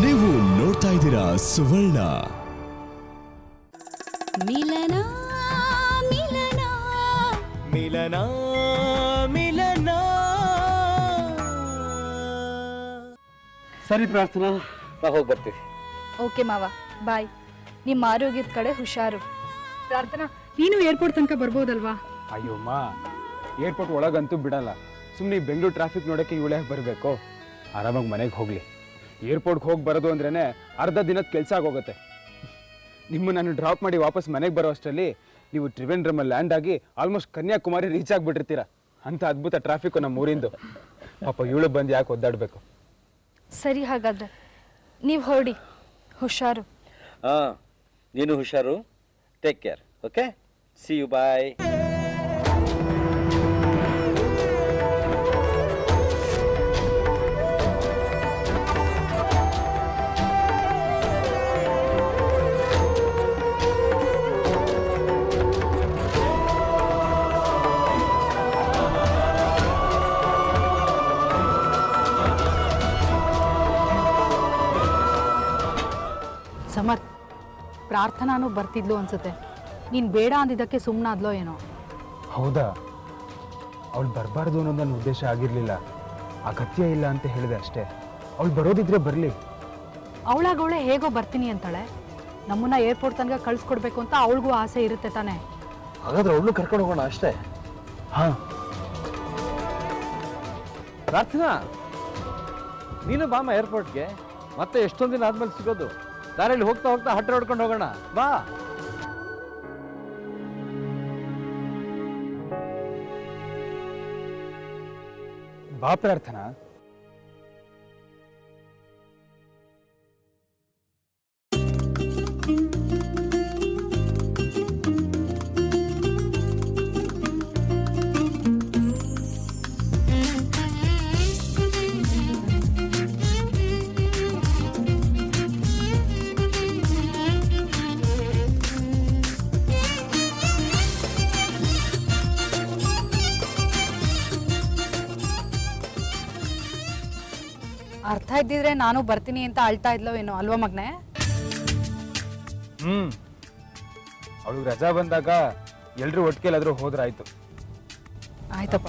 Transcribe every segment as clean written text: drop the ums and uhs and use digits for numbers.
ನೀವು ನೋಡ್ತಾ ಇದ್ದೀರಾ ಸುವರ್ಣ. ಮಿಲನ ಮಿಲನ ಮಿಲನ ಮಿಲನ. ಸರಿ ಪ್ರಾರ್ಥನಾ, ನಾವು ಹೋಗಿ ಬರ್ತೀವಿ. ಓಕೆ ಮಾವ, ಬಾಯ್. ನಿಮ್ಮ ಆರೋಗ್ಯದ ಕಡೆ ಹುಷಾರು. ಪ್ರಾರ್ಥನಾ, ನೀನು ಏರ್ಪೋರ್ಟ್ ತನಕ ಬರ್ಬೋದಲ್ವಾ? ಅಯ್ಯೋಮ್ಮ, ಏರ್ಪೋರ್ಟ್ ಒಳಗಂತೂ ಬಿಡಲ್ಲ. ಸುಮ್ಮನೆ ಬೆಂಗಳೂರು ಟ್ರಾಫಿಕ್ ನೋಡೋಕ್ಕೆ ಇವಳೇ ಬರಬೇಕು. ಆರಾಮಾಗಿ ಮನೆಗೆ ಹೋಗಲಿ. ಏರ್ಪೋರ್ಟ್ಗೆ ಹೋಗಿ ಬರೋದು ಅಂದ್ರೇ ಅರ್ಧ ದಿನದ ಕೆಲಸ ಆಗೋಗುತ್ತೆ. ನಿಮ್ಮ ನಾನು ಡ್ರಾಪ್ ಮಾಡಿ ವಾಪಸ್ ಮನೆಗೆ ಬರೋ ಅಷ್ಟರಲ್ಲಿ ನೀವು ತ್ರಿವೇಂದ್ರಮಲ್ಲಿ ಲ್ಯಾಂಡ್ ಆಗಿ ಆಲ್ಮೋಸ್ಟ್ ಕನ್ಯಾಕುಮಾರಿ ರೀಚ್ ಆಗಿಬಿಟ್ಟಿರ್ತೀರ. ಅಂಥ ಅದ್ಭುತ ಟ್ರಾಫಿಕ್ಕು ನಮ್ಮ ಊರಿಂದು. ಪಾಪ ಇವಳು ಬಂದು ಯಾಕೆ ಒದ್ದಾಡಬೇಕು? ಸರಿ, ಹಾಗಾದ್ರೆ ನೀವು ಹೊರಡಿ. ಹುಷಾರು. ಹಾಂ, ನೀನು ಹುಷಾರು. Take care. Okay, see you, bye. Samarth, ಪ್ರಾರ್ಥನಾನು ಬರ್ತಿದ್ಲು ಅನ್ಸುತ್ತೆ. ನೀನು ಬೇಡ ಅಂದಿದ್ದಕ್ಕೆ ಸುಮ್ಮನಾದ್ಲೋ ಏನೋ. ಹೌದಾ? ಅವಳು ಬರಬಾರ್ದು ಅನ್ನೋದು ನನ್ನ ಉದ್ದೇಶ ಆಗಿರಲಿಲ್ಲ. ಅಗತ್ಯ ಇಲ್ಲ ಅಂತ ಹೇಳಿದೆ ಅಷ್ಟೇ. ಅವಳು ಬರೋದಿದ್ರೆ ಬರಲಿ. ಅವಳಾಗವಳೆ ಹೇಗೋ ಬರ್ತೀನಿ ಅಂತಾಳೆ. ನಮ್ಮನ್ನ ಏರ್ಪೋರ್ಟ್ ತನಕ ಕಳಿಸ್ಕೊಡ್ಬೇಕು ಅಂತ ಅವಳಿಗೂ ಆಸೆ ಇರುತ್ತೆ ತಾನೆ. ಹಾಗಾದ್ರೆ ಅವಳು ಕರ್ಕೊಂಡು ಹೋಗೋಣ ಅಷ್ಟೇ. ಹಾಂ. ಪ್ರಾರ್ಥನಾ, ನೀನು ಬಾಮ ಏರ್ಪೋರ್ಟ್ಗೆ. ಮತ್ತೆ ಎಷ್ಟೊಂದು ದಿನ ಆದ್ಮೇಲೆ ಸಿಗೋದು. ದಾರಿಯಲ್ಲಿ ಹೋಗ್ತಾ ಹೋಗ್ತಾ ಹಟ್ಟ ಹೊಡ್ಕೊಂಡು ಹೋಗೋಣ, ಬಾ. ಬಾ ಪ್ರಾರ್ಥನಾ. ಅರ್ಥ ಇದ್ದಿದ್ರೆ ನಾನು ಬರ್ತೀನಿ ಅಂತ ಅಳ್ತಾ ಇದ್ಲೋ ಏನೋ, ಅಲ್ವಾ ಮಗ್ನೆ? ಅವಳು ರಜಾ ಬಂದಾಗ ಎಲ್ರೂ ಒಟ್ಟಿಗೆಲ್ಲಾದ್ರೂ ಹೋದ್ರಾಯ್ತು. ಆಯ್ತಪ್ಪ.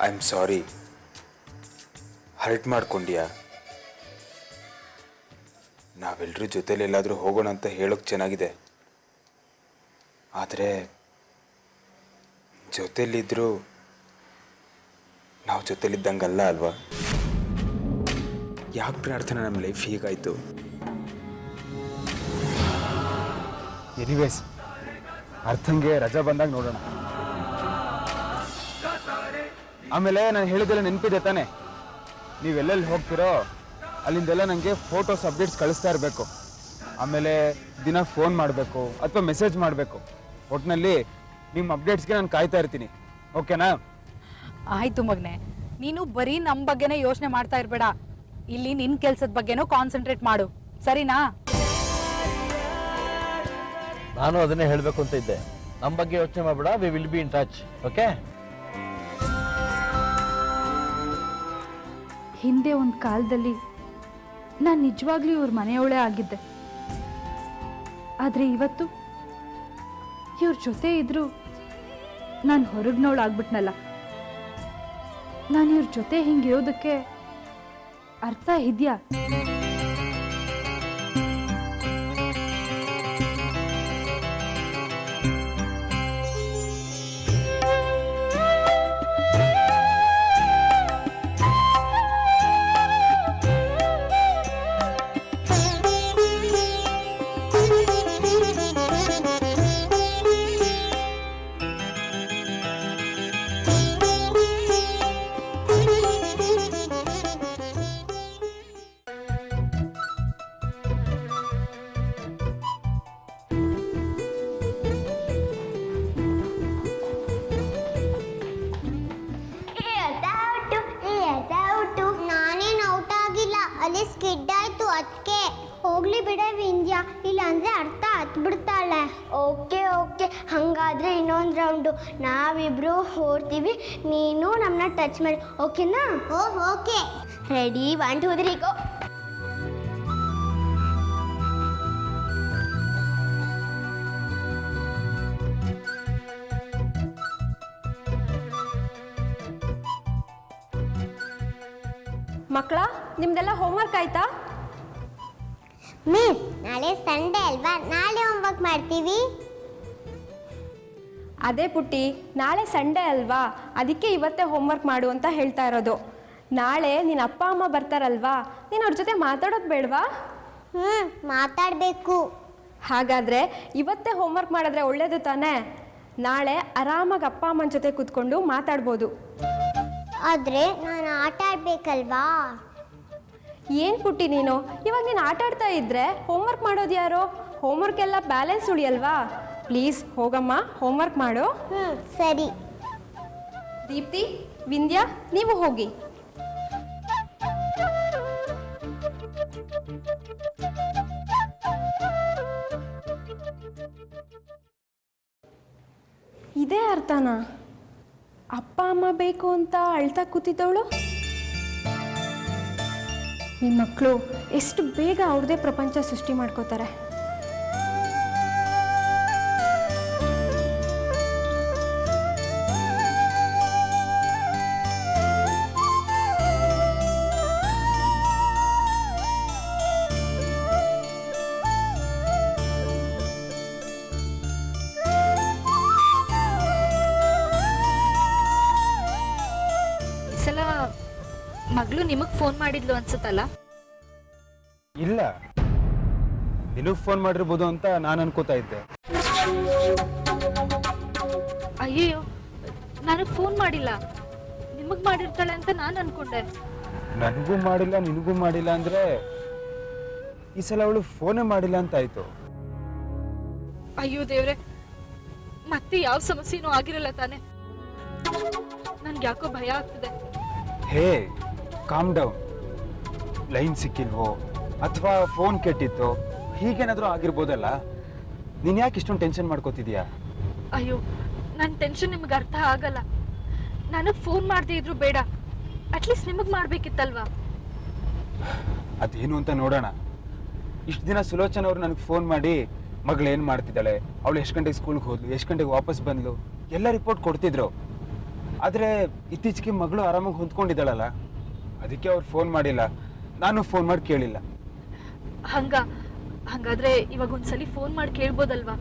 I am sorry. ಹರ್ಟ್ ಮಾಡ್ಕೊಂಡ್ಯಾ? ನಾವೆಲ್ಲರೂ ಜೊತೆಲಿ ಎಲ್ಲಾದರೂ ಹೋಗೋಣ ಅಂತ ಹೇಳೋಕೆ ಚೆನ್ನಾಗಿದೆ. ಆದರೆ ಜೊತೆಲಿದ್ದರೂ ನಾವು ಜೊತೆಲಿದ್ದಂಗಲ್ಲ ಅಲ್ವಾ? ಯಾಕೆ ಪ್ರಾರ್ಥನಾ ನಮ್ಮ ಲೈಫ್ ಹೀಗಾಯಿತು? ಎನಿವೇಸ್, ಅರ್ಥಂಗೆ ರಜಾ ಬಂದಾಗ ನೋಡೋಣ. ಆಮೇಲೆ ನಾನು ಹೇಳಿದೆಲ್ಲ ನೆನಪಿದೆ ತಾನೆ? ನೀವೆಲ್ಲೆಲ್ಲಿ ಹೋಗ್ತಿರೋ ಅಲ್ಲಿಂದೆಲ್ಲ ನನಗೆ ಫೋಟೋಸ್ ಅಪ್ಡೇಟ್ಸ್ ಕಳಿಸ್ತಾ ಇರಬೇಕು. ಆಮೇಲೆ ದಿನ ಫೋನ್ ಮಾಡಬೇಕು ಅಥವಾ ಮೆಸೇಜ್ ಮಾಡಬೇಕು. ಒಟ್ಟಿನಲ್ಲಿ ನಿಮ್ಮ ಅಪ್ಡೇಟ್ಸ್ಗೆ ನಾನು ಕಾಯ್ತಾ ಇರ್ತೀನಿ. ಓಕೆನಾ? ಆಯ್ತು ಮಗ್ನೆ, ನೀನು ಬರೀ ನಮ್ಮ ಬಗ್ಗೆನೇ ಯೋಚನೆ ಮಾಡ್ತಾ ಇರಬೇಡ. ಇಲ್ಲಿ ನಿನ್ನ ಕೆಲಸದ ಬಗ್ಗೆನೂ ಕಾನ್ಸಂಟ್ರೇಟ್ ಮಾಡು, ಸರಿನಾ? ನಾನು ಅದನ್ನೇ ಹೇಳಬೇಕು ಅಂತ ಇದ್ದೆ. ನಮ್ಮ ಬಗ್ಗೆ ಯೋಚನೆ ಮಾಡಬೇಡ. We will be in touch. Okay? ಹಿಂದೆ ಒಂದು ಕಾಲದಲ್ಲಿ ನಾನು ನಿಜವಾಗ್ಲೂ ಇವ್ರ ಮನೆಯವಳೇ ಆಗಿದ್ದೆ. ಆದರೆ ಇವತ್ತು ಇವ್ರ ಜೊತೆ ಇದ್ರೂ ನಾನು ಹೊರಗ್ನವಳು ಆಗ್ಬಿಟ್ನಲ್ಲ. ನಾನು ಇವ್ರ ಜೊತೆ ಹಿಂಗಿರೋದಕ್ಕೆ ಅರ್ಥ ಇದೆಯಾ? ಅಲ್ಲಿ ಸ್ಕಿಡ್ ಆಯ್ತು ಅದಕ್ಕೆ. ಹೋಗ್ಲಿ ಬಿಡೆ ವಿಂಧ್ಯ, ಇಲ್ಲಾಂದ್ರೆ ಅರ್ಥ ಹತ್ಬಿಡ್ತಾಳೆ. ಓಕೆ ಓಕೆ, ಹಂಗಾದ್ರೆ ಇನ್ನೊಂದು ರೌಂಡು ನಾವಿಬ್ರು ಓಡ್ತೀವಿ, ನೀನು ನಮ್ಮನ್ನ ಟಚ್ ಮಾಡಿ, ಓಕೆನಾ? ಓಕೆ. ರೆಡಿ, 1 2 3 ಗೋ. ಮಕ್ಕಳ, ನಿಮ್ದೆಲ್ಲ ಹೋಮ್ವರ್ಕ್ ಆಯ್ತಾ? ಮಿಸ್, ನಾಳೆ ಸಂಡೇ ಅಲ್ವಾ, ನಾಳೆ ಹೋಮ್ವರ್ಕ್ ಮಾಡ್ತೀವಿ. ಅದೇ ಪುಟ್ಟಿ, ನಾಳೆ ಸಂಡೇ ಅಲ್ವಾ, ಅದಕ್ಕೆ ಇವತ್ತೇ ಹೋಮ್ವರ್ಕ್ ಮಾಡು ಅಂತ ಹೇಳ್ತಾ ಇರೋದು. ನಾಳೆ ನಿನ್ನ ಅಪ್ಪ ಅಮ್ಮ ಬರ್ತಾರಲ್ವಾ, ನೀನು ಅವ್ರ ಜೊತೆ ಮಾತಾಡೋದು ಬೇಡವಾ? ಮಾತಾಡಬೇಕು. ಹಾಗಾದರೆ ಇವತ್ತೇ ಹೋಮ್ವರ್ಕ್ ಮಾಡಿದ್ರೆ ಒಳ್ಳೇದು ತಾನೇ. ನಾಳೆ ಆರಾಮಾಗಿ ಅಪ್ಪ ಅಮ್ಮನ ಜೊತೆ ಕೂತ್ಕೊಂಡು ಮಾತಾಡ್ಬೋದು. ಆದರೆ ನಾನು ಆಟ ಆಡಬೇಕಲ್ವಾ? ಏನು ಪುಟ್ಟಿ ನೀನು, ಇವಾಗ ನೀನು ಆಟ ಆಡ್ತಾ ಇದ್ದರೆ ಹೋಮ್ವರ್ಕ್ ಮಾಡೋದು ಯಾರು? ಹೋಮ್ವರ್ಕ್ ಎಲ್ಲ ಬ್ಯಾಲೆನ್ಸ್ ಉಳಿಯಲ್ವಾ? ಪ್ಲೀಸ್ ಹೋಗಮ್ಮ, ಹೋಮ್ವರ್ಕ್ ಮಾಡು. ಸರಿ. ದೀಪ್ತಿ, ವಿಂದ್ಯಾ, ನೀವು ಹೋಗಿ. ಇದೇ ಅರ್ಥನಾ? ಅಪ್ಪ ಅಮ್ಮ ಬೇಕು ಅಂತ ಅಳ್ತಾ ಕೂತಿದ್ದವಳು. ಈ ಮಕ್ಕಳು ಎಷ್ಟು ಬೇಗ ಅವ್ರದೇ ಪ್ರಪಂಚ ಸೃಷ್ಟಿ ಮಾಡ್ಕೋತಾರೆ. ಮಗಳು ನಿಮಗೆ ಫೋನ್ ಮಾಡಿದ್ಲು ಅನ್ಸುತ್ತಲ್ಲ? ಇಲ್ಲ, ನಿನಗೆ ಫೋನ್ ಮಾಡಿರ್ಬೋದು ಅಂತ ನಾನು ಅನ್ಕೋತಾ ಇದ್ದೆ. ಅಯ್ಯೋ, ನನಗೆ ಫೋನ್ ಮಾಡಿಲ್ಲ, ನಿಮಗೆ ಮಾಡಿರ್ತಾಳೆ ಅಂತ ನಾನು ಅನ್ಕೊಂಡೆ. ನನಗೂ ಮಾಡಿಲ್ಲ, ನಿನಗೂ ಮಾಡಿಲ್ಲ ಅಂದ್ರೆ ಈ ಸಲ ಅವಳು ಫೋನೇ ಮಾಡಿಲ್ಲ ಅಂತ ಆಯ್ತು. ಅಯ್ಯೋ ದೇವ್ರೆ, ಮತ್ತೆ ಯಾವ ಸಮಸ್ಯೆನೂ ಆಗಿರಲ್ಲ ತಾನೆ? ನನ್ಗೆ ಯಾಕೋ ಭಯ ಆಗ್ತದೆ. ಹೇ, ಕಾಮ್ ಡೌನ್. ಲೈನ್ ಸಿಕ್ಕಿಲ್ವೋ ಅಥವಾ ಫೋನ್ ಕೆಟ್ಟಿತ್ತೋ, ಹೀಗೇನಾದ್ರೂ ಆಗಿರ್ಬೋದಲ್ಲ. ನೀನ್ ಯಾಕೆ ಇಷ್ಟೊಂದು ಟೆನ್ಷನ್ ಮಾಡ್ಕೋತಿದ್ಯಾ? ಅಯ್ಯೋ, ನನ್ನ ಟೆನ್ಷನ್ ನಿಮ್ಗೆ ಅರ್ಥ ಆಗಲ್ಲ. ನನಗೆ ಫೋನ್ ಮಾಡದೇ ಇದ್ರು ಬೇಡ, ಅಟ್ಲೀಸ್ಟ್ ನಿಮಗೆ ಮಾಡ್ಬೇಕಿತ್ತಲ್ವಾ? ಅದೇನು ಅಂತ ನೋಡೋಣ. ಇಷ್ಟು ದಿನ ಸುಲೋಚನ ಅವ್ರು ನನಗೆ ಫೋನ್ ಮಾಡಿ ಮಗಳು ಏನು ಮಾಡ್ತಿದ್ದಾಳೆ, ಅವಳು ಎಷ್ಟು ಗಂಟೆಗೆ ಸ್ಕೂಲ್ಗೆ ಹೋದ್ಲು, ಎಷ್ಟು ಗಂಟೆಗೆ ವಾಪಸ್ ಬಂದ್ಲು ಎಲ್ಲ ರಿಪೋರ್ಟ್ ಕೊಡ್ತಿದ್ರು. ಆದರೆ ಇತ್ತೀಚೆಗೆ ಮಗಳು ಆರಾಮಾಗಿ ಹೊಂದ್ಕೊಂಡಿದ್ದಾಳಲ್ಲ, ಅದಕ್ಕೆ ಅವ್ರು ಫೋನ್ ಮಾಡಿಲ್ಲ, ನಾನು ಫೋನ್ ಮಾಡಿ ಕೇಳಿಲ್ಲ. ಹಂಗಾದ್ರೆ ಇವಾಗ ಒಂದ್ಸಲಿ ಫೋನ್ ಮಾಡಿ ಕೇಳ್ಬೋದಲ್ವಾ?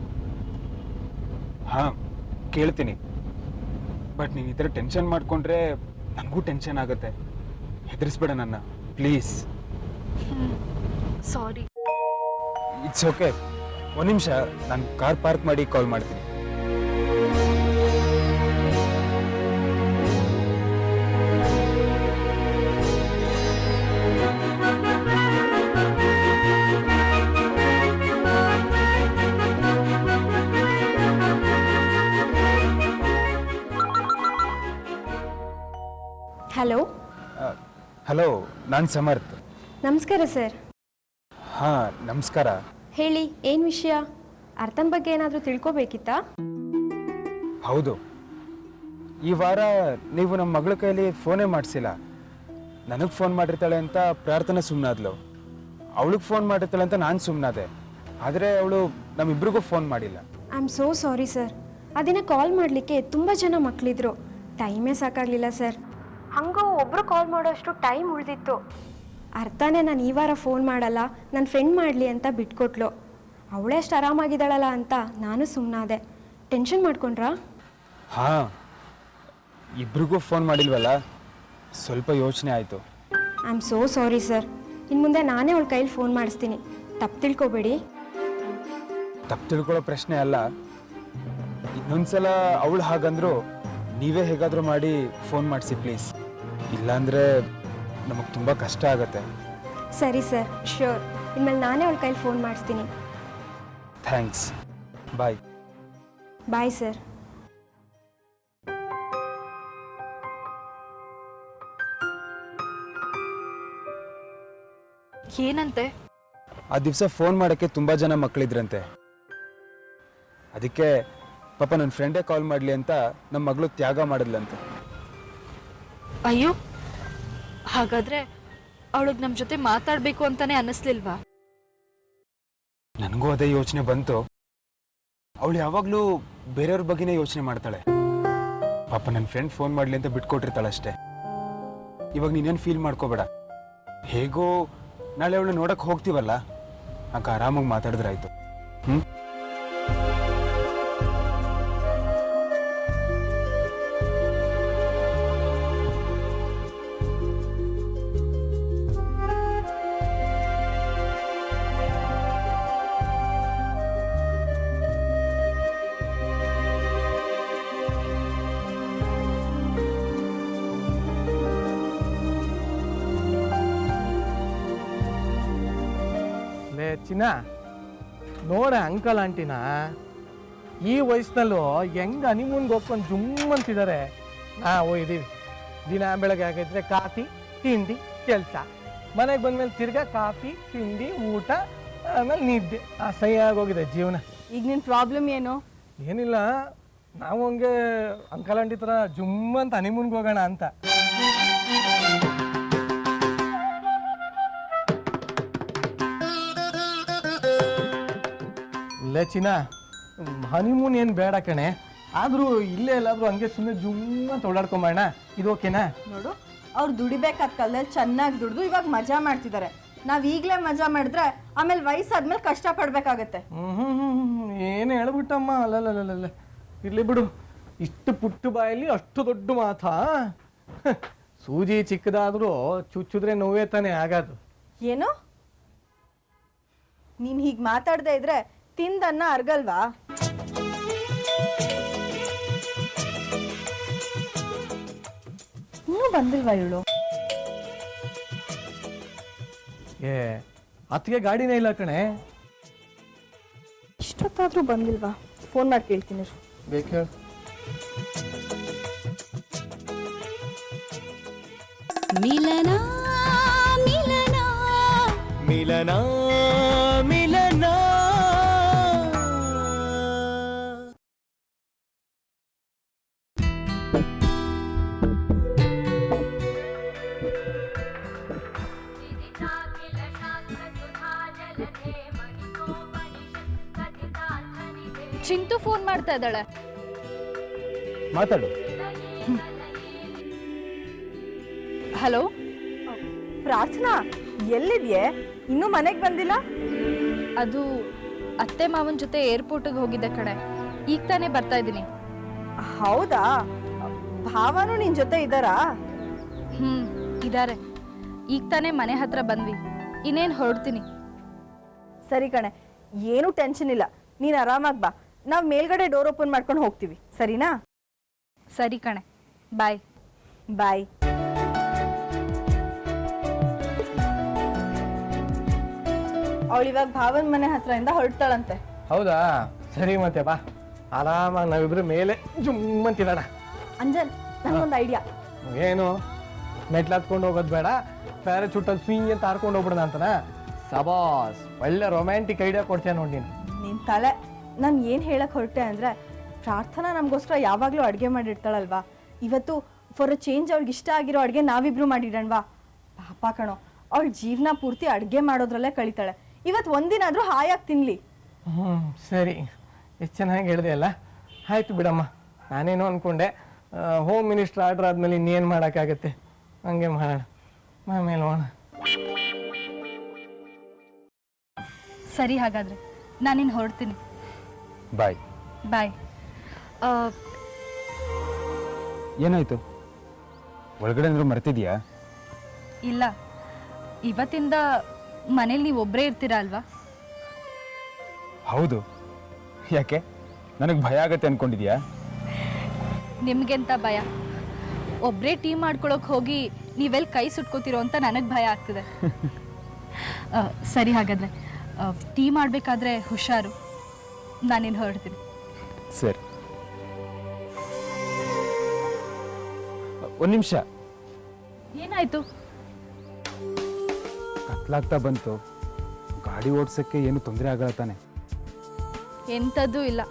ಹಾ, ಕೇಳ್ತೀನಿ. ಬಟ್ ನೀನು ಈ ಥರ ಟೆನ್ಷನ್ ಮಾಡ್ಕೊಂಡ್ರೆ ನನಗೂ ಟೆನ್ಷನ್ ಆಗುತ್ತೆ. ಹೆದರಿಸ್ಬೇಡ ನನ್ನ, ಪ್ಲೀಸ್. ಸಾರಿ. It's okay. ಒಂದು ನಿಮಿಷ, ನಾನು ಕಾರ್ ಪಾರ್ಕ್ ಮಾಡಿ ಕಾಲ್ ಮಾಡ್ತೀನಿ. ಹಲೋ. ಹಲೋ, ನಾನು ಸಮರ್ಥ್. ನಮಸ್ಕಾರ ಸರ್. ಹಾಂ, ನಮಸ್ಕಾರ. ಹೇಳಿ, ಏನು ವಿಷಯ? ಅರ್ಥನ ಬಗ್ಗೆ ಏನಾದರೂ ತಿಳ್ಕೊಬೇಕಿತ್ತಾ? ಹೌದು, ಈ ವಾರ ನೀವು ನಮ್ಮ ಮಗಳ ಕೈಯಲ್ಲಿ ಫೋನೇ ಮಾಡಿಸಿಲ್ಲ. ನನಗೆ ಫೋನ್ ಮಾಡಿರ್ತಾಳೆ ಅಂತ ಪ್ರಾರ್ಥನಾ ಸುಮ್ಮನಾದ್ಲು, ಅವಳಿಗೆ ಫೋನ್ ಮಾಡಿರ್ತಾಳೆ ಅಂತ ನಾನು ಸುಮ್ಮನಾದೆ. ಆದರೆ ಅವಳು ನಮ್ಮಿಬ್ರಿಗೂ ಫೋನ್ ಮಾಡಿಲ್ಲ. I am so sorry sir. ಆ ದಿನ ಕಾಲ್ ಮಾಡಲಿಕ್ಕೆ ತುಂಬ ಜನ ಮಕ್ಕಳಿದ್ರು, ಟೈಮೇ ಸಾಕಾಗಲಿಲ್ಲ ಸರ್. ಹಂಗೂ ಒಬ್ಬರು ಕಾಲ್ ಮಾಡೋಷ್ಟು ಟೈಮ್ ಉಳಿದಿತ್ತು. ಅರ್ಥನೇ ನಾನು ಈ ವಾರ ಫೋನ್ ಮಾಡಲ್ಲ, ನನ್ನ ಫ್ರೆಂಡ್ ಮಾಡಲಿ ಅಂತ ಬಿಟ್ಕೊಟ್ಲು. ಅವಳೇ ಅಷ್ಟು ಆರಾಮಾಗಿದ್ದಾಳಲ್ಲ ಅಂತ ನಾನು ಸುಮ್ಮನಾದೆ. ಟೆನ್ಷನ್ ಮಾಡ್ಕೊಂಡ್ರಾ? ಹಾಂ, ಇಬ್ರಿಗೂ ಫೋನ್ ಮಾಡಿಲ್ವಲ್ಲ, ಸ್ವಲ್ಪ ಯೋಚನೆ ಆಯಿತು. I am so sorry sir. ಇನ್ನು ಮುಂದೆ ನಾನೇ ಅವಳ ಕೈಲಿ ಫೋನ್ ಮಾಡಿಸ್ತೀನಿ, ತಪ್ಪು ತಿಳ್ಕೊಬೇಡಿ. ತಪ್ಪು ತಿಳ್ಕೊಳ್ಳೋ ಪ್ರಶ್ನೆ ಅಲ್ಲ. ಇನ್ನೊಂದ್ಸಲ ಅವಳು ಹಾಗಂದ್ರು ನೀವೇ ಹೇಗಾದರೂ ಮಾಡಿ ಫೋನ್ ಮಾಡಿಸಿ ಪ್ಲೀಸ್. ಇಲ್ಲಾಂದರೆ ನಮಗೆ ತುಂಬ ಕಷ್ಟ ಆಗುತ್ತೆ. ಸರಿ ಸರ್, ಶ್ಯೂರ್. ಇನ್ಮೇಲೆ ನಾನೇ ಅವಳ ಕೈಲಿ ಫೋನ್ ಮಾಡಿಸ್ತೀನಿ. ಥ್ಯಾಂಕ್ಸ್. ಬಾಯ್. Bye sir. ಏನಂತೆ? ಆ ದಿವಸ ಫೋನ್ ಮಾಡೋಕ್ಕೆ ತುಂಬ ಜನ ಮಕ್ಕಳಿದ್ರಂತೆ. ಅದಕ್ಕೆ ಪಾಪ ನನ್ನ ಫ್ರೆಂಡೇ ಕಾಲ್ ಮಾಡಲಿ ಅಂತ ನಮ್ಮ ಮಗಳು ತ್ಯಾಗ ಮಾಡಿದ್ಲಂತೆ. ಅಯ್ಯೋ, ಹಾಗಾದ್ರೆ ಅವಳಿಗೆ ನಮ್ಮ ಜೊತೆ ಮಾತಾಡಬೇಕು ಅಂತಾನೆ ಅನ್ನಿಸ್ಲಿಲ್ವಾ? ನನಗೂ ಅದೇ ಯೋಚನೆ ಬಂತು. ಅವಳು ಯಾವಾಗಲೂ ಬೇರೆಯವ್ರ ಬಗ್ಗೆನೇ ಯೋಚನೆ ಮಾಡ್ತಾಳೆ. ಪಾಪ ನನ್ನ ಫ್ರೆಂಡ್ ಫೋನ್ ಮಾಡಲಿ ಅಂತ ಬಿಟ್ಕೊಟ್ಟಿರ್ತಾಳಷ್ಟೇ. ಇವಾಗ ನೀನೇನು ಫೀಲ್ ಮಾಡ್ಕೋಬೇಡ. ಹೇಗೋ ನಾಳೆ ಅವಳು ನೋಡಕ್ಕೆ ಹೋಗ್ತೀವಲ್ಲ, ಆಗ ಆರಾಮಾಗಿ ಮಾತಾಡಿದ್ರಾಯ್ತು. ಚಿನ್ನ ನೋಡ ಅಂಕಲ್ ಆಂಟಿನ ಈ ವಯಸ್ಸಿನಲ್ಲೂ ಹೆಂಗ್ ಹನಿಮೂನ್ಗೆ ಹೋಗ್ಕೊಂಡು ಜುಮ್ ಅಂತಿದ್ದಾರೆ. ನಾವು ಇದೀವಿ ದಿನ ಬೆಳಗ್ಗೆ ಆಗೈದ್ರೆ ಕಾಫಿ ತಿಂಡಿ ಕೆಲಸ, ಮನೆಗೆ ಬಂದ್ಮೇಲೆ ತಿರ್ಗಾ ಕಾಫಿ ತಿಂಡಿ ಊಟ ಆಮೇಲೆ ನಿದ್ದೆ. ಅಸಹ್ಯಾಗೋಗಿದೆ ಜೀವನ. ಈಗ ನಿನ್ನ ಪ್ರಾಬ್ಲಮ್ ಏನು? ಏನಿಲ್ಲ, ನಾವು ಹಂಗೆ ಅಂಕಲ್ ಆಂಟಿ ಥರ ಜುಮ್ ಅಂತ ಹನಿಮೂನ್ಗೆ ಹೋಗೋಣ ಅಂತ. ಇಲ್ಲೇ ಚಿನ್ನ, ಹನಿಮೂನ್ ಏನು ಬೇಡ ಕಣೆ, ಆದರೂ ಇಲ್ಲೇ ಎಲ್ಲಾದರೂ ಹಂಗೆ ಸುಮ್ಮನೆ ಜುಮ್ ಅಂತ ಓಡಾಡ್ಕೊಂಬೋಣ. ಇದು ಓಕೆನಾ? ನೋಡು, ಅವ್ರು ದುಡಿಬೇಕಾದ ಕಾಲದಲ್ಲಿ ಚೆನ್ನಾಗಿ ದುಡ್ದು ಇವಾಗ ಮಜಾ ಮಾಡ್ತಿದ್ದಾರೆ. ನಾವು ಈಗಲೇ ಮಜಾ ಮಾಡಿದ್ರೆ ಆಮೇಲೆ ವಯಸ್ಸಾದ್ಮೇಲೆ ಕಷ್ಟ ಪಡ್ಬೇಕಾಗತ್ತೆ. ಏನು ಹೇಳ್ಬಿಟ್ಟಮ್ಮ. ಅಲ್ಲಲ್ಲ, ಇರ್ಲಿ ಬಿಡು. ಇಷ್ಟು ಪುಟ್ಟು ಬಾಯಲ್ಲಿ ಅಷ್ಟು ದೊಡ್ಡ ಮಾತಾ? ಸೂಜಿ ಚಿಕ್ಕದಾದರೂ ಚುಚ್ಚಿದ್ರೆ ನೋವೇ ತಾನೇ ಆಗೋದು. ಏನು? ನೀನು ಹೀಗೆ ಮಾತಾಡದೆ ಇದ್ರೆ ತಿಂದನ್ನ ಅರ್ಗಲ್ವಾ? ಇನ್ನೂ ಬಂದಿಲ್ವಾ ಇವಳು? ಏ, ಅತ್ತಿಗೆ ಗಾಡಿನೇ ಇಲ್ಲ ಕಣೆ. ಇಷ್ಟೊತ್ತಾದ್ರೂ ಬಂದಿಲ್ವಾ? ಫೋನ್ ಮಾಡಿ ಕೇಳ್ತೀನಿ. ಬೇಕು ಹೇಳು. ಮಿಲನ ಮಿಲನ ಮಿಲನ ಮಿಲನ ಚಿಂಟು ಫೋನ್ ಮಾಡ್ತಾ ಇದ್ದಾಳೆ. ಮಾತಾಡು. ಹಲೋ ಪ್ರಾರ್ಥನಾ, ಎಲ್ಲಿದ್ಯೆ? ಇನ್ನೂ ಮನೆಗೆ ಬಂದಿಲ್ಲ? ಅದು ಅತ್ತೆ ಮಾವನ ಜೊತೆ ಏರ್ಪೋರ್ಟಿಗೆ ಹೋಗಿದ್ದೆ ಕಣೆ, ಈಗ ತಾನೇ ಬರ್ತಾ ಇದ್ದೀನಿ. ಹೌದಾ? ಭಾವನು ನಿನ್ ಜೊತೆ ಇದ್ದಾರಾ? ಇದಾರೆ. ಈಗ ತಾನೇ ಮನೆ ಹತ್ರ ಬಂದ್ವಿ, ಇನ್ನೇನು ಹೊರಡ್ತೀನಿ. ಸರಿ ಕಣೆ, ಏನು ಟೆನ್ಷನ್ ಇಲ್ಲ, ನೀನು ಆರಾಮಾಗಿ ಬಾ. ನಾವು ಮೇಲ್ಗಡೆ ಡೋರ್ ಓಪನ್ ಮಾಡ್ಕೊಂಡು ಹೋಗ್ತೀವಿ, ಸರಿನಾ? ಸರಿ ಕಣೆ, ಬಾಯ್ ಬಾಯ್. ಅವಳು ಇವಾಗ ಭಾವನ್ ಮನೆ ಹತ್ರದಿಂದ ಹೊರಡ್ತಾಳಂತೆ. ಹೌದಾ? ಸರಿ ಮತ್ತೆ ಬಾ, ಆರಾಮಾಗಿ ನಾವಿಬ್ರು ಮೇಲೆ ಜುಮ್ ಅಂತಿದಾಡ. ಅಂಜನ್, ನನಗೊಂದು ಐಡಿಯಾ. ಏನು? ಮೆಟ್ಲು ಹತ್ಕೊಂಡು ಹೋಗೋದು ಬೇಡ, ಪ್ಯಾರಾಚೂಟಲ್ಲಿ ಸ್ವೀ ಅಂತ ಹಾರ್ಕೊಂಡು ಹೋಗ್ಬಿಡೋಣ ಅಂತನಾ? ಸಬಾಸ್, ಒಳ್ಳೆ ರೊಮ್ಯಾಂಟಿಕ್ ಐಡಿಯಾ ಕೊಡ್ತೀಯ ನೋಡಿ ನೀನು. ನಿನ್ನ ತಲೆ. ನಾನು ಏನು ಹೇಳಕ್ಕೆ ಹೊರಟೆ ಅಂದರೆ, ಪ್ರಾರ್ಥನಾ ನಮಗೋಸ್ಕರ ಯಾವಾಗಲೂ ಅಡುಗೆ ಮಾಡಿರ್ತಾಳಲ್ವಾ, ಇವತ್ತು ಫಾರ್ ಅ ಚೇಂಜ್ ಅವ್ಳಿಗೆ ಇಷ್ಟ ಆಗಿರೋ ಅಡುಗೆ ನಾವಿಬ್ರು ಮಾಡಿಡೋಣವಾ? ಪಾಪ ಕಣೋ, ಅವಳು ಜೀವನ ಪೂರ್ತಿ ಅಡುಗೆ ಮಾಡೋದ್ರಲ್ಲೇ ಕಳೀತಾಳೆ. ಇವತ್ತು ಒಂದಿನ ಆದರೂ ಹಾಯಾಗಿ ತಿನ್ನಲಿ. ಸರಿ, ಎಷ್ಟು ಚೆನ್ನಾಗಿ ಹೇಳಿದೆ ಅಲ್ಲ. ಆಯ್ತು ಬಿಡಮ್ಮ, ನಾನೇನೋ ಅಂದ್ಕೊಂಡೆ ಹೋಮ್ ಮಿನಿಸ್ಟರ್ ಆರ್ಡ್ರ್ ಆದಮೇಲೆ ಇನ್ನೇನು ಮಾಡೋಕ್ಕಾಗತ್ತೆ, ಹಂಗೆ ಮಾಡೋಣ, ಆಮೇಲೆ ನೋಡೋಣ. ಸರಿ, ಹಾಗಾದರೆ ನಾನಿನ್ನು ಹೊರಡ್ತೀನಿ. ಬಾಯ್ ಬಾಯ್. ಏನಾಯ್ತು? ಒಳಗಡೆ ಏನಾದ್ರು ಮರ್ತಿದ್ಯಾ? ಇಲ್ಲ, ಇವತ್ತಿಂದ ಮನೇಲಿ ನೀವು ಒಬ್ಬರೇ ಇರ್ತೀರಾ ಅಲ್ವಾ? ಹೌದು. ಯಾಕೆ, ನನಗೆ ಭಯ ಆಗತ್ತೆ ಅನ್ಕೊಂಡಿದ್ಯಾ? ನಿಮ್ಗೆಂತ ಭಯ? ಒಬ್ಬರೇ ಟೀ ಮಾಡ್ಕೊಳಕ್ಕೆ ಹೋಗಿ ನೀವೆಲ್ಲಿ ಕೈ ಸುಟ್ಕೋತಿರೋ ಅಂತ ನನಗೆ ಭಯ ಆಗ್ತಿದೆ. ಸರಿ, ಹಾಗಾದರೆ ಟೀ ಮಾಡಬೇಕಾದ್ರೆ ಹುಷಾರು, ನಾನಿನ್ನು ಹೊರಡ್ತೀನಿ. ಸರಿ, ಒಂದು ನಿಮಿಷ. ಏನಾಯ್ತು? ಕತ್ಲಾಗ್ತಾ ಬಂತು, ಗಾಡಿ ಓಡ್ಸೋಕ್ಕೆ ಏನು ತೊಂದರೆ ಆಗಲ್ಲ ತಾನೆ? ಎಂಥದ್ದೂ ಇಲ್ಲ,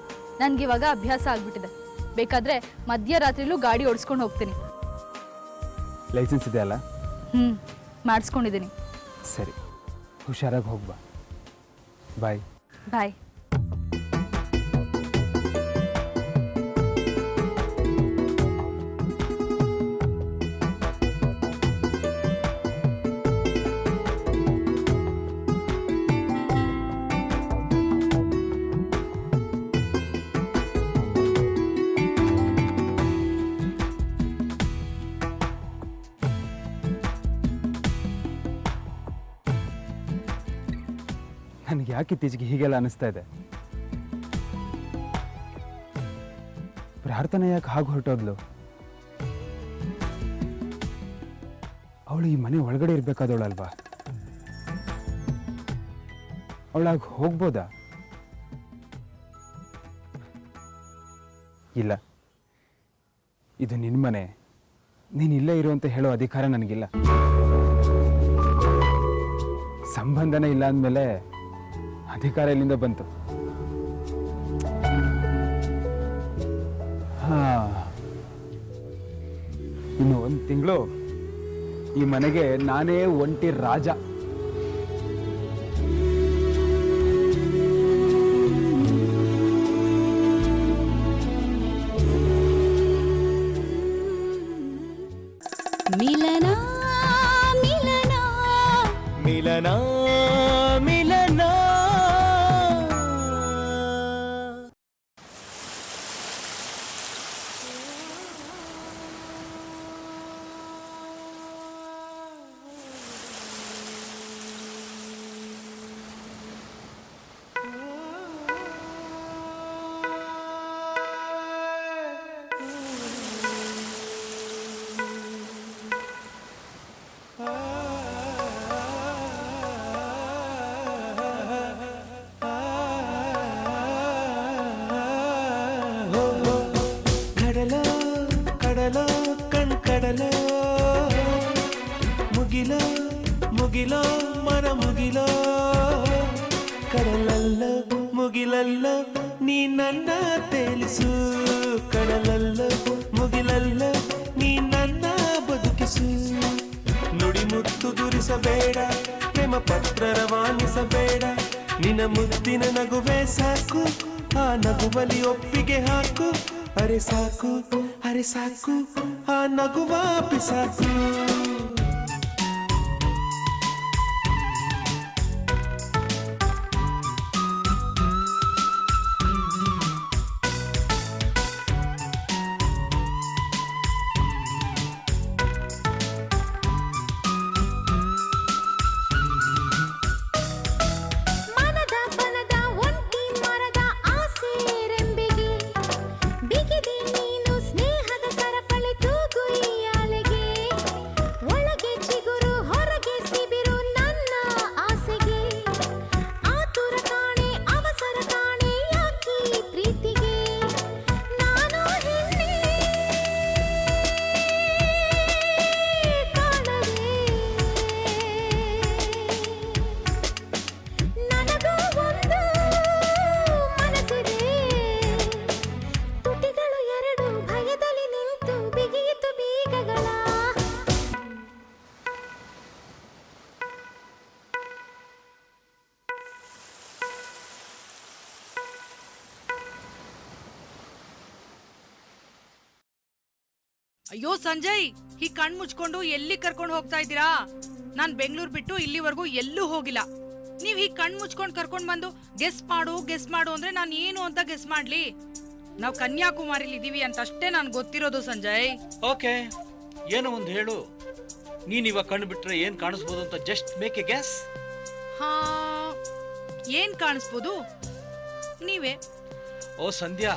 ನನಗಿವಾಗ ಅಭ್ಯಾಸ ಆಗ್ಬಿಟ್ಟಿದೆ. ಬೇಕಾದರೆ ಮಧ್ಯರಾತ್ರಿಲೂ ಗಾಡಿ ಓಡಿಸ್ಕೊಂಡು ಹೋಗ್ತೀನಿ. ಲೈಸೆನ್ಸ್ ಇದೆ ಅಲ್ಲ? ಮಾಡಿಸ್ಕೊಂಡಿದ್ದೀನಿ. ಸರಿ, ಹುಷಾರಾಗಿ ಹೋಗ್ಬಾ. ಬಾಯ್. ಬಾಯ್. ನನಗೆ ಯಾಕೆ ಇತ್ತೀಚೆಗೆ ಹೀಗೆಲ್ಲ ಅನಿಸ್ತಾ ಇದೆ? ಪ್ರಾರ್ಥನೆ ಯಾಕೆ ಹಾಗೆ ಹೊರಟೋದ್ಲು? ಅವಳು ಈ ಮನೆ ಒಳಗಡೆ ಇರ್ಬೇಕಾದವಳಲ್ವಾ? ಅವಳಾಗ ಹೋಗ್ಬೋದಾ? ಇಲ್ಲ, ಇದು ನಿನ್ನ ಮನೆ, ನೀನು ಇಲ್ಲೇ ಇರು ಅಂತ ಹೇಳೋ ಅಧಿಕಾರ ನನಗಿಲ್ಲ. ಸಂಬಂಧನೇ ಇಲ್ಲ ಅಂದಮೇಲೆ ಅಧಿಕಾರ ಎಲ್ಲಿಂದ ಬಂತು? ಇನ್ನು 1 ತಿಂಗಳು ಈ ಮನೆಗೆ ನಾನೇ ಒಂಟಿ ರಾಜ. ಮಿಲನ ಮಿಲನ ಮಿಲನ ಮಿಲನ. ಕಡಲ ಕಡಲ ಕಣ್ಕಡಲ ಮುಗಿಲ ಮುಗಿಲ ಮನ ಮುಗಿಲ ಕಡಲಲ್ಲ ಮುಗಿಲಲ್ಲ ನೀ ನನ್ನ ತೇಲಿಸು. ಕಡಲಲ್ಲ ಮುಗಿಲಲ್ಲ ನೀ ನನ್ನ ಬದುಕಿಸು. ನುಡಿ ಮುತ್ತು ದುರಿಸಬೇಡ, ಪ್ರೇಮ ಪತ್ರ ರವಾನಿಸಬೇಡ. ನಿನ್ನ ಮುದ್ದಿನ ನಗುವೆ ಸಾಕು, ಆ ನಗುವಲಿ ಒಪ್ಪಿಗೆ ಹಾಕು. ಅರೆ ಸಾಕು ಅರೆ ಸಾಕು, ಆ ನಗುವ ಪಿಸಾಕು. ಮನದ ಬನದ ಒಂಟಿ ಮರದ ಆಸೆ ರೆಂಬೆಗೆ ಬಿಗಿದೆ ನೀನು ಸ್ನೇಹದ ಸರಪಳಿ ತೂಗು ಈ ಅಲೆಗೆ. ಒಳಗೆ ಚಿಗುರು ಹೊರಗೆ ಸಿಬಿರು ನನ್ನ ಆಸೆಗೆ. ಆತುರ ಕಾಣೆ ಅವಸರ ಕಾಣೆ ಯಾಕಿ ಪ್ರೀತಿಗೆ. ನಾನು ಹೆಣ್ಣೆ ಕಾಣದೆ ನನಗೂ ಒಂದು ಮನಸ್ಸಿದೆ. ತುಟಿಗಳು ಎರಡು ಭಯದಲ್ಲಿ ನಿಂತು ಬಿಗಿಯಿತು ಬೀಗಗಳ. ಅಯ್ಯೋ ಸಂಜಯ್, ಹೀಗ್ ಕಣ್ ಮುಚ್ಕೊಂಡು ಎಲ್ಲಿ ಕರ್ಕೊಂಡು ಹೋಗ್ತಾ ಇದ್ದೀರಾ? ನಾನ್ ಬೆಂಗಳೂರು ಬಿಟ್ಟು ಇಲ್ಲಿವರೆಗೂ ಎಲ್ಲೂ ಹೋಗಿಲ್ಲ. ನೀವ್ ಹೀಗ್ ಕಣ್ ಮುಚ್ಕೊಂಡ್ ಕರ್ಕೊಂಡ್ ಬಂದು ಗೆಸ್ ಮಾಡು ಅಂದ್ರೆ ನಾನ್ ಏನು ಅಂತ ಗೆಸ್ ಮಾಡ್ಲಿ? ನಾವ್ ಕನ್ಯಾಕುಮಾರಿಲಿ ಇದೀವಿ ಅಂತ ಅಷ್ಟೇ ನಾನ್ ಗೊತ್ತಿರೋದು ಸಂಜಯ್. ಓಕೆ, ಏನೋ ಒಂದು ಹೇಳು. ನೀನ್ ಇವಾಗ ಕಣ್ಣು ಬಿಟ್ರೆ ಏನ್ ಕಾಣಿಸ್ಬೋದು ಅಂತ ಜಸ್ಟ್ ಮೇಕ್ ಎ ಗ್ಯಾಸ್. ಹಾ, ಏನ್ ಕಾಣಿಸ್ಬೋದು? ನೀವೇ. ಓ ಸಂಧ್ಯಾ,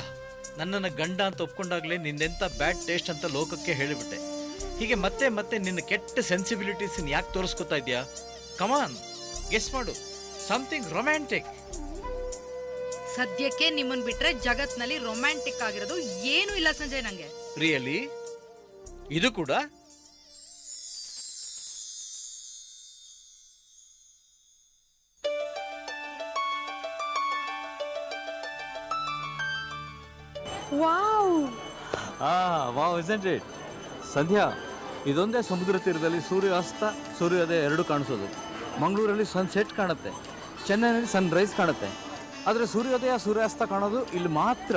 ನನ್ನನ್ನ ಗಂಡ ಅಂತ ಒಪ್ಕೊಂಡಾಗ್ಲೇ ನಿನ್ನೆಂತ ಬ್ಯಾಡ್ ಟೇಸ್ಟ್ ಅಂತ ಲೋಕಕ್ಕೆ ಹೇಳಿಬಿಟ್ಟೆ. ಹೀಗೆ ಮತ್ತೆ ಮತ್ತೆ ನಿನ್ನ ಕೆಟ್ಟ ಸೆನ್ಸಿಬಿಲಿಟೀಸ್ ಯಾಕೆ ತೋರಿಸ್ಕೊತಾ ಇದ್ಯಾ? ಕಮಾನ್, ಗೆಸ್ ಮಾಡು, ಸಮಥಿಂಗ್ ರೊಮ್ಯಾಂಟಿಕ್. ಸದ್ಯಕ್ಕೆ ನಿಮ್ಮನ್ ಬಿಟ್ರೆ ಜಗತ್ನಲ್ಲಿ ರೊಮ್ಯಾಂಟಿಕ್ ಆಗಿರೋದು ಏನು ಇಲ್ಲ ಸಂಜಯ್ ನಂಗೆ. ರಿಯಲಿ? ಇದು ಕೂಡ wow. Wow isn't it? Sandhya, ಇದೊಂದೇ ಸಮುದ್ರ ತೀರದಲ್ಲಿ ಸೂರ್ಯಾಸ್ತ ಸೂರ್ಯೋದಯ ಎರಡು ಕಾಣಿಸೋದು. ಮಂಗಳೂರಲ್ಲಿ ಸನ್ಸೆಟ್ ಕಾಣುತ್ತೆ, ಚೆನ್ನೈನಲ್ಲಿ ಸನ್ರೈಸ್ ಕಾಣುತ್ತೆ, ಆದರೆ ಸೂರ್ಯೋದಯ ಸೂರ್ಯಾಸ್ತ ಕಾಣೋದು ಇಲ್ಲಿ ಮಾತ್ರ.